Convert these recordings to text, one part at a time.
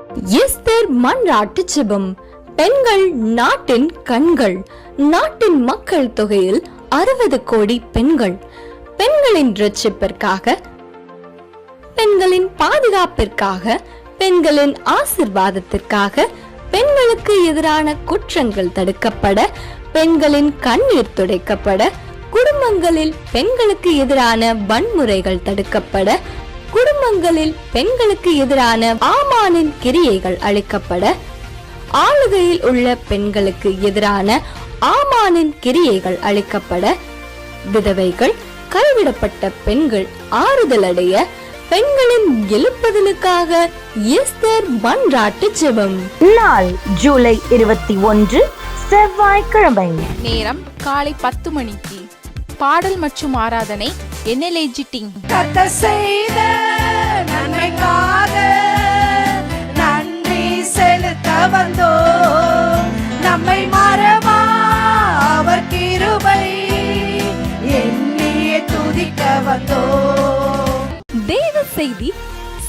Esther மன்றாட்டு ஜெபம். பெண்கள் நாட்டின் கண்கள். நாட்டின் மக்கள் தொகையில் 60 கோடி பெண்கள். பெண்களின் ரட்சிப்பிற்காக, பெண்களின் பாதுகாப்பிற்காக, பெண்களின் ஆசிர்வாதத்திற்காக, பெண்களுக்கு எதிரான குற்றங்கள் தடுக்கப்பட, பெண்களின் கண்ணீர் துடைக்கப்பட, குடும்பங்களில் பெண்களுக்கு எதிரான வன்முறைகள் தடுக்கப்பட, குடும்பங்களில் பெண்களுக்கு எதிரான ஆமானின் கிரியைகள் அழிக்கப்பட, ஆளுகையில் உள்ள பெண்களுக்கு எதிரான ஆமானின் கிரியைகள் அழிக்கப்பட, விதவைகள், கைவிடப்பட்ட பெண்கள் ஆறுதல் அடைய, பெண்களின் எழுப்புதலுக்காக எஸ்தர் மன்றாட்டு ஜெபம். நாள் ஜூலை 21 செவ்வாய்க்கிழமை. நேரம் காலை 10 மணிக்கு. பாடல் மற்றும் ஆராதனை NLAG டீம். கர்த்தர் செய்த நன்மைக்காக நன்றி செலுத்த வந்தோம். நம்மை மறவா அவர் கிருபை எண்ணியே துதிக்க வந்தோம். தேவ செய்தி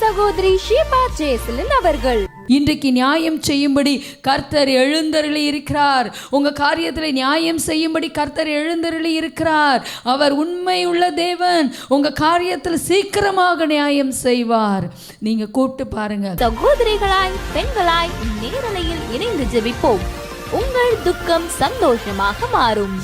சகோதரி ஷீபா ஜெயசலன் அவர்கள். இன்றைக்கு நியாயம் செய்யும்படி கர்த்தர் எழுந்தருளி இருக்கிறார். உங்க காரியத்தில் நியாயம் செய்யும்படி கர்த்தர் எழுந்தருளி இருக்கிறார். அவர் உண்மை உள்ள தேவன். உங்க காரியத்தில் சீக்கிரமாக நியாயம் செய்வார். நீங்க கூப்பிட்டு பாருங்க. சகோதரிகளாய் பெண்களாய் நேரலையில் இணைந்து ஜெபிப்போம். உங்கள் துக்கம் சந்தோஷமாக மாறும்.